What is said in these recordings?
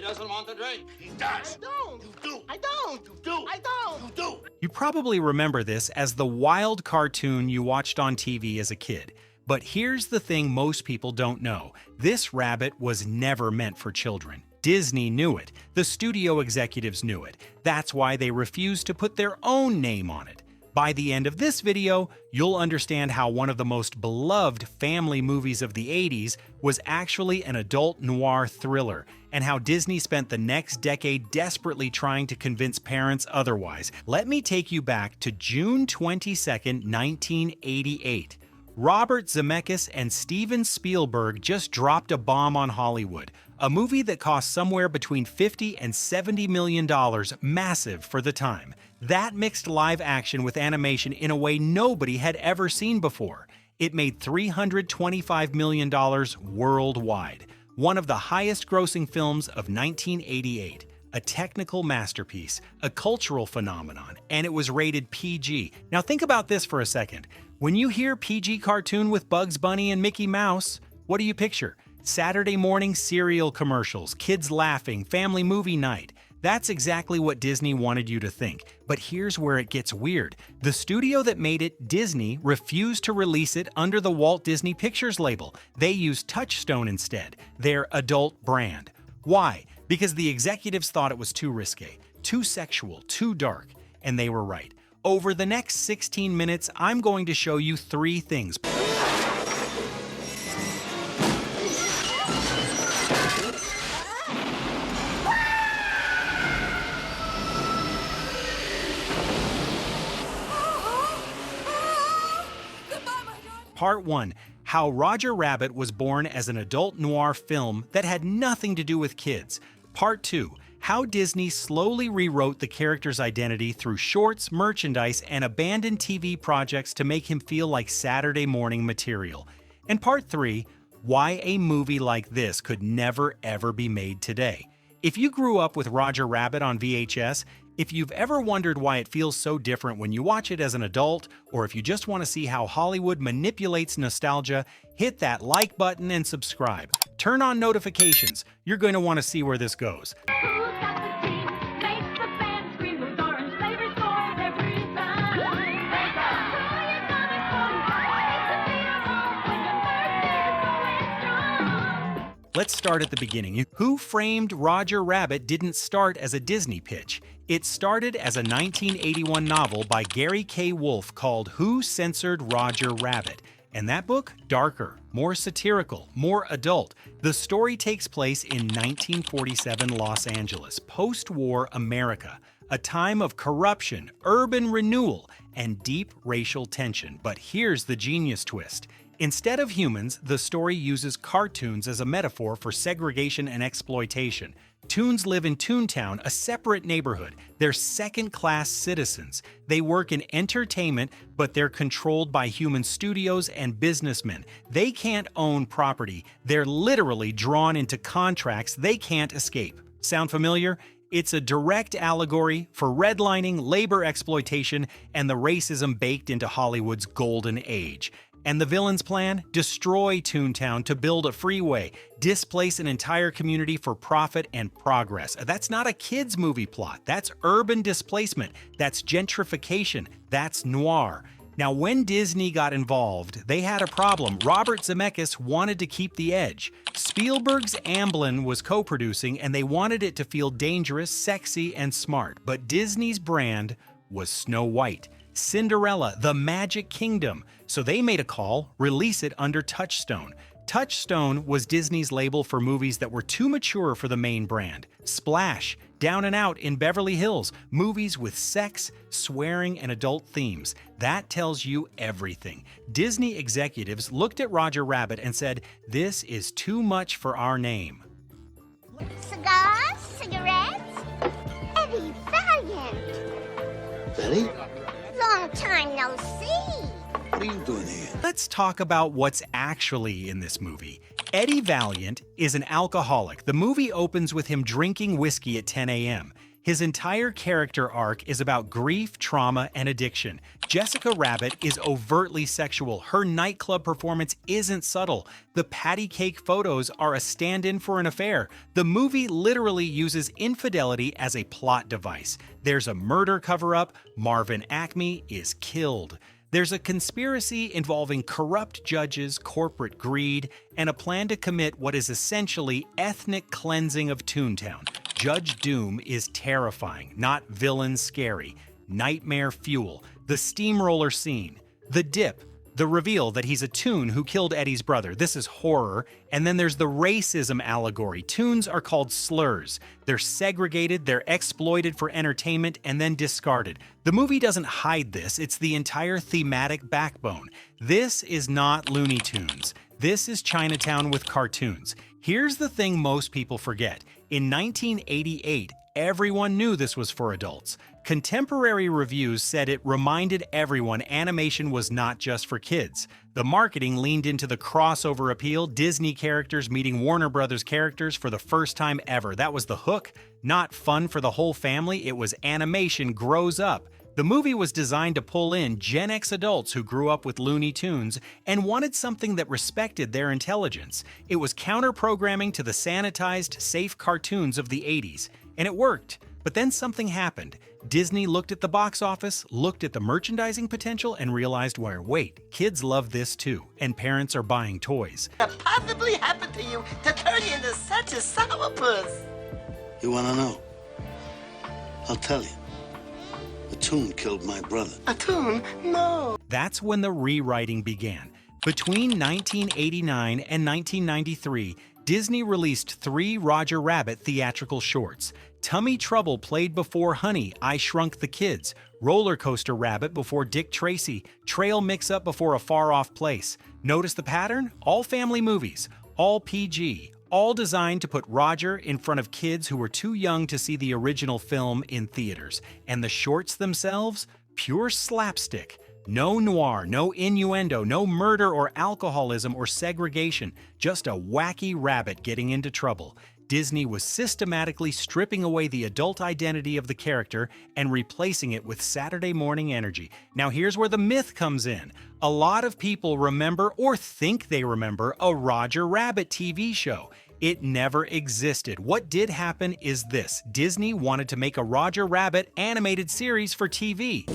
doesn't want to drink. He does. I don't. You do. I don't. You do. I don't. You do. You probably remember this as the wild cartoon you watched on TV as a kid. But here's the thing most people don't know. This rabbit was never meant for children. Disney knew it. The studio executives knew it. That's why they refused to put their own name on it. By the end of this video, you'll understand how one of the most beloved family movies of the 80s was actually an adult noir thriller, and how Disney spent the next decade desperately trying to convince parents otherwise. Let me take you back to June 22nd, 1988. Robert Zemeckis and Steven Spielberg just dropped a bomb on Hollywood, a movie that cost somewhere between $50 and $70 million, massive for the time. That mixed live action with animation in a way nobody had ever seen before. It made $325 million worldwide, one of the highest-grossing films of 1988. A technical masterpiece, a cultural phenomenon, and it was rated PG. Now think about this for a second. When you hear PG cartoon with Bugs Bunny and Mickey Mouse, what do you picture? Saturday morning cereal commercials, kids laughing, family movie night. That's exactly what Disney wanted you to think. But here's where it gets weird. The studio that made it, Disney, refused to release it under the Walt Disney Pictures label. They used Touchstone instead, their adult brand. Why? Because the executives thought it was too risque, too sexual, too dark, and they were right. Over the next 16 minutes, I'm going to show you 3 things. Part 1. How Roger Rabbit was born as an adult noir film that had nothing to do with kids. Part 2. How Disney slowly rewrote the character's identity through shorts, merchandise, and abandoned TV projects to make him feel like Saturday morning material. And Part 3. Why a movie like this could never ever be made today. If you grew up with Roger Rabbit on VHS, if you've ever wondered why it feels so different when you watch it as an adult, or if you just want to see how Hollywood manipulates nostalgia, hit that like button and subscribe. Turn on notifications. You're going to want to see where this goes. Let's start at the beginning. Who Framed Roger Rabbit didn't start as a Disney pitch. It started as a 1981 novel by Gary K. Wolfe called Who Censored Roger Rabbit? And that book? Darker, more satirical, more adult. The story takes place in 1947 Los Angeles, post-war America, a time of corruption, urban renewal, and deep racial tension. But here's the genius twist. Instead of humans, the story uses cartoons as a metaphor for segregation and exploitation. Toons live in Toontown, a separate neighborhood. They're second-class citizens. They work in entertainment, but they're controlled by human studios and businessmen. They can't own property. They're literally drawn into contracts they can't escape. Sound familiar? It's a direct allegory for redlining, labor exploitation, and the racism baked into Hollywood's golden age. And the villain's plan? Destroy Toontown to build a freeway, displace an entire community for profit and progress. That's not a kids' movie plot. That's urban displacement. That's gentrification. That's noir. Now, when Disney got involved, they had a problem. Robert Zemeckis wanted to keep the edge. Spielberg's Amblin was co-producing, and they wanted it to feel dangerous, sexy, and smart. But Disney's brand was Snow White, Cinderella, the Magic Kingdom. So they made a call, release it under Touchstone. Touchstone was Disney's label for movies that were too mature for the main brand. Splash, Down and Out in Beverly Hills, movies with sex, swearing, and adult themes. That tells you everything. Disney executives looked at Roger Rabbit and said, "This is too much for our name." Cigars? Cigarettes? Eddie Valiant. Betty? Long time no see. What are you doing here? Let's talk about what's actually in this movie. Eddie Valiant is an alcoholic. The movie opens with him drinking whiskey at 10 a.m. His entire character arc is about grief, trauma, and addiction. Jessica Rabbit is overtly sexual. Her nightclub performance isn't subtle. The patty cake photos are a stand-in for an affair. The movie literally uses infidelity as a plot device. There's a murder cover-up. Marvin Acme is killed. There's a conspiracy involving corrupt judges, corporate greed, and a plan to commit what is essentially ethnic cleansing of Toontown. Judge Doom is terrifying, not villain scary. Nightmare fuel, the steamroller scene, the dip, the reveal that he's a Toon who killed Eddie's brother. This is horror. And then there's the racism allegory. Toons are called slurs. They're segregated, they're exploited for entertainment, and then discarded. The movie doesn't hide this. It's the entire thematic backbone. This is not Looney Tunes. This is Chinatown with cartoons. Here's the thing most people forget. In 1988, everyone knew this was for adults. Contemporary reviews said it reminded everyone animation was not just for kids. The marketing leaned into the crossover appeal, Disney characters meeting Warner Brothers characters for the first time ever. That was the hook. Not fun for the whole family, it was animation grows up. The movie was designed to pull in Gen X adults who grew up with Looney Tunes and wanted something that respected their intelligence. It was counter-programming to the sanitized, safe cartoons of the 80s. And it worked. But then something happened. Disney looked at the box office, looked at the merchandising potential, and realized, wait, kids love this too, and parents are buying toys. What possibly happened to you to turn you into such a sourpuss? You want to know? I'll tell you. A Toon killed my brother. A Toon? No. That's when the rewriting began. Between 1989 and 1993, Disney released 3 Roger Rabbit theatrical shorts. Tummy Trouble played before Honey, I Shrunk the Kids, Roller Coaster Rabbit before Dick Tracy, Trail Mix-Up before A Far Off Place. Notice the pattern? All family movies, all PG, all designed to put Roger in front of kids who were too young to see the original film in theaters. And the shorts themselves? Pure slapstick. No noir, no innuendo, no murder or alcoholism or segregation, just a wacky rabbit getting into trouble. Disney was systematically stripping away the adult identity of the character and replacing it with Saturday morning energy. Now here's where the myth comes in. A lot of people remember or think they remember a Roger Rabbit TV show. It never existed. What did happen is this. Disney wanted to make a Roger Rabbit animated series for TV.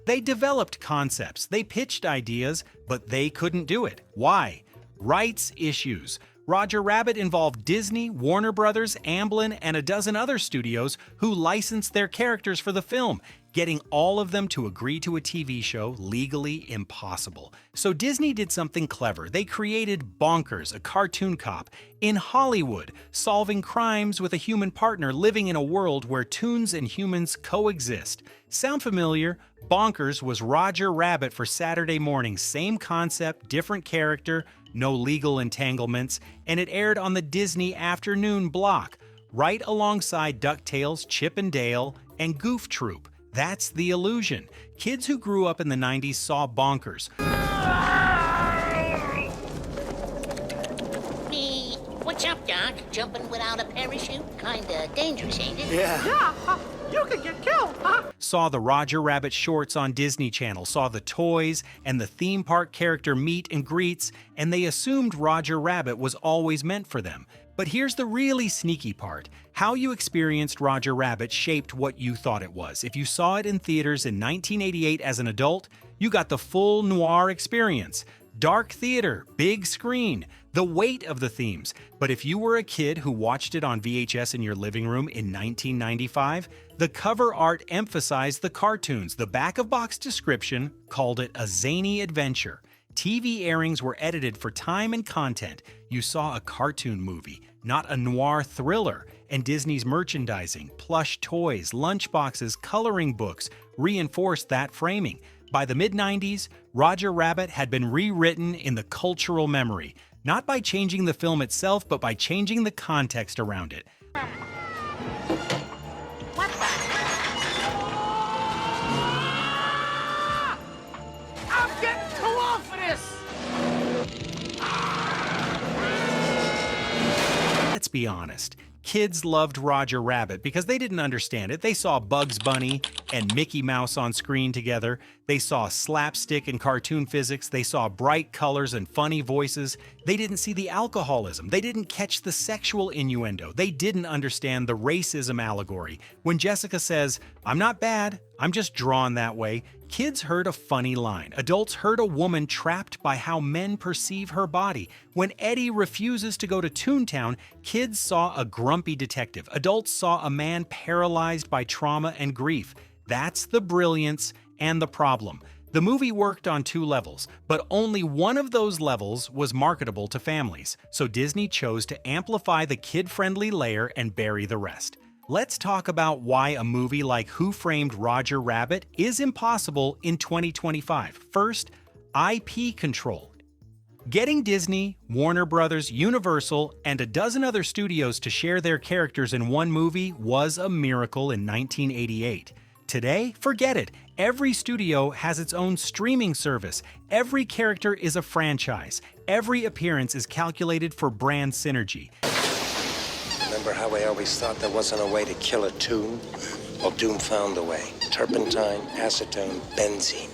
They developed concepts, they pitched ideas, but they couldn't do it. Why? Rights issues. Roger Rabbit involved Disney, Warner Brothers, Amblin, and a dozen other studios who licensed their characters for the film, getting all of them to agree to a TV show legally impossible. So Disney did something clever. They created Bonkers, a cartoon cop, in Hollywood, solving crimes with a human partner living in a world where toons and humans coexist. Sound familiar? Bonkers was Roger Rabbit for Saturday morning. Same concept, different character, no legal entanglements, and it aired on the Disney afternoon block, right alongside DuckTales, Chip and Dale, and Goof Troop. That's the illusion. Kids who grew up in the 90s saw Bonkers. What's up, Doc? Jumping without a parachute? Kinda dangerous, ain't it? Yeah, you could get killed, huh? Saw the Roger Rabbit shorts on Disney Channel, saw the toys and the theme park character meet and greets, and they assumed Roger Rabbit was always meant for them. But here's the really sneaky part. How you experienced Roger Rabbit shaped what you thought it was. If you saw it in theaters in 1988 as an adult, you got the full noir experience. Dark theater, big screen, the weight of the themes. But if you were a kid who watched it on VHS in your living room in 1995, the cover art emphasized the cartoons. The back-of-box description called it a zany adventure. TV airings were edited for time and content. You saw a cartoon movie, not a noir thriller. and Disney's merchandising, plush toys, lunchboxes, coloring books reinforced that framing. By the mid-90s, Roger Rabbit had been rewritten in the cultural memory, not by changing the film itself, but by changing the context around it. What the? I'm getting too old for this! Let's be honest. Kids loved Roger Rabbit because they didn't understand it. They saw Bugs Bunny and Mickey Mouse on screen together. They saw slapstick and cartoon physics. They saw bright colors and funny voices. They didn't see the alcoholism. They didn't catch the sexual innuendo. They didn't understand the racism allegory. When Jessica says, "I'm not bad, I'm just drawn that way," kids heard a funny line. Adults heard a woman trapped by how men perceive her body. When Eddie refuses to go to Toontown, kids saw a grumpy detective. Adults saw a man paralyzed by trauma and grief. That's the brilliance and the problem. The movie worked on two levels, but only one of those levels was marketable to families, so Disney chose to amplify the kid-friendly layer and bury the rest. Let's talk about why a movie like Who Framed Roger Rabbit is impossible in 2025. First, IP control. Getting Disney, Warner Brothers, Universal, and a dozen other studios to share their characters in one movie was a miracle in 1988. Today, forget it. Every studio has its own streaming service. Every character is a franchise. Every appearance is calculated for brand synergy. Remember how we always thought there wasn't a way to kill a Toon? Well, Doom found a way. Turpentine, acetone, benzene.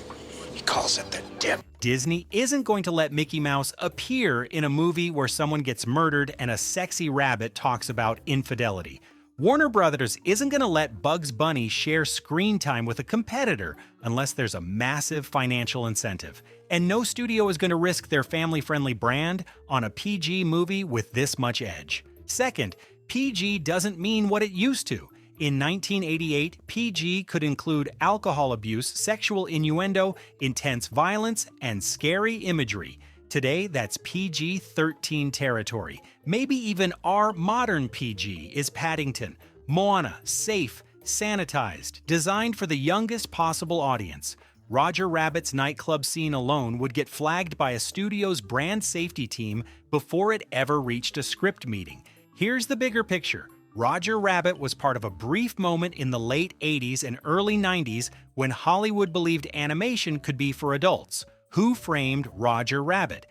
He calls it the dip. Disney isn't going to let Mickey Mouse appear in a movie where someone gets murdered and a sexy rabbit talks about infidelity. Warner Brothers isn't going to let Bugs Bunny share screen time with a competitor unless there's a massive financial incentive. And no studio is going to risk their family-friendly brand on a PG movie with this much edge. Second, PG doesn't mean what it used to. In 1988, PG could include alcohol abuse, sexual innuendo, intense violence, and scary imagery. Today, that's PG-13 territory. Maybe even our modern PG is Paddington. Moana, safe, sanitized, designed for the youngest possible audience. Roger Rabbit's nightclub scene alone would get flagged by a studio's brand safety team before it ever reached a script meeting. Here's the bigger picture. Roger Rabbit was part of a brief moment in the late 80s and early 90s when Hollywood believed animation could be for adults. Who Framed Roger Rabbit?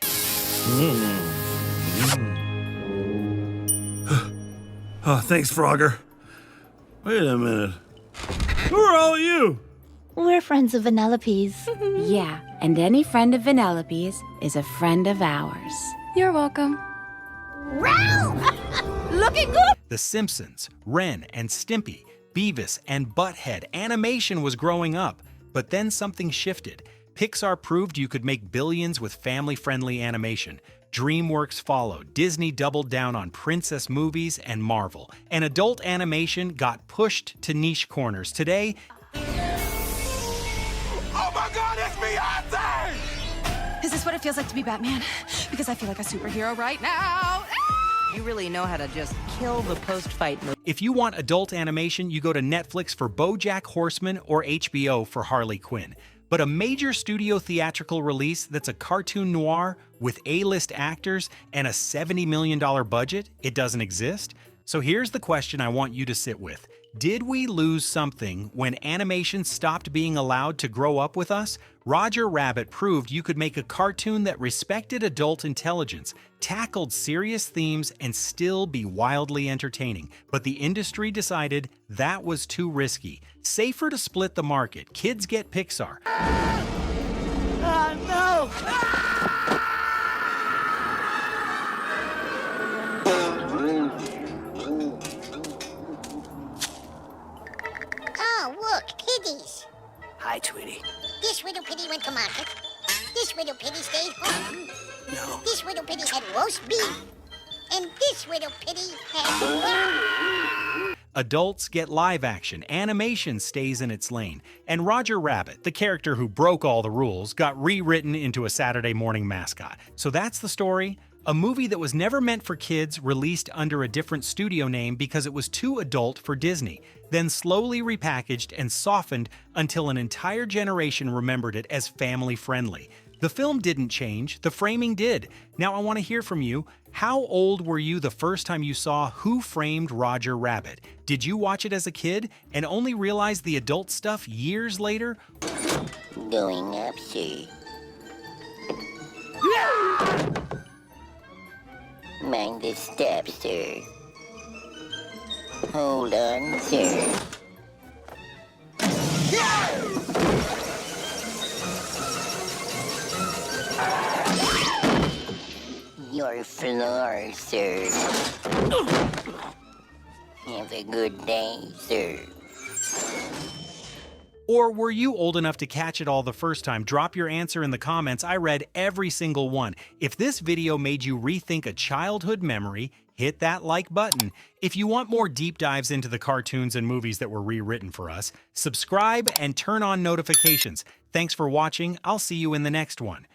Oh, thanks, Frogger. Wait a minute. Who are all of you? We're friends of Vanellope's. Yeah, and any friend of Vanellope's is a friend of ours. You're welcome. Looking good! The Simpsons, Ren and Stimpy, Beavis and Butthead. Animation was growing up, but then something shifted. Pixar proved you could make billions with family-friendly animation. DreamWorks followed. Disney doubled down on princess movies and Marvel. And adult animation got pushed to niche corners. Today, Oh my God, it's Beyonce! Is this what it feels like to be Batman? Because I feel like a superhero right now. You really know how to just kill the post-fight movie. if you want adult animation, you go to Netflix for BoJack Horseman or HBO for Harley Quinn. But a major studio theatrical release that's a cartoon noir with A-list actors and a $70 million budget, it doesn't exist? So here's the question I want you to sit with. Did we lose something when animation stopped being allowed to grow up with us? Roger Rabbit proved you could make a cartoon that respected adult intelligence, tackled serious themes, and still be wildly entertaining. But the industry decided that was too risky. Safer to split the market. Kids get Pixar. No! Oh, look, piggies. Hi, Tweety. This little piggy went to market. This little piggy stayed home. No. This little piggy had roast beef. And this little piggy had... Adults get live action, animation stays in its lane, and Roger Rabbit, the character who broke all the rules, got rewritten into a Saturday morning mascot. So that's the story. a movie that was never meant for kids, released under a different studio name because it was too adult for Disney, then slowly repackaged and softened until an entire generation remembered it as family-friendly. The film didn't change, the framing did. Now I want to hear from you. How old were you the first time you saw Who Framed Roger Rabbit? Did you watch it as a kid and only realize the adult stuff years later? Going up, sir. Mind the step, sir. Hold on, sir. Your floor, sir. Have a good day, sir. Or were you old enough to catch it all the first time? Drop your answer in the comments. I read every single one. If this video made you rethink a childhood memory, hit that like button. If you want more deep dives into the cartoons and movies that were rewritten for us, subscribe and turn on notifications. Thanks for watching. I'll see you in the next one.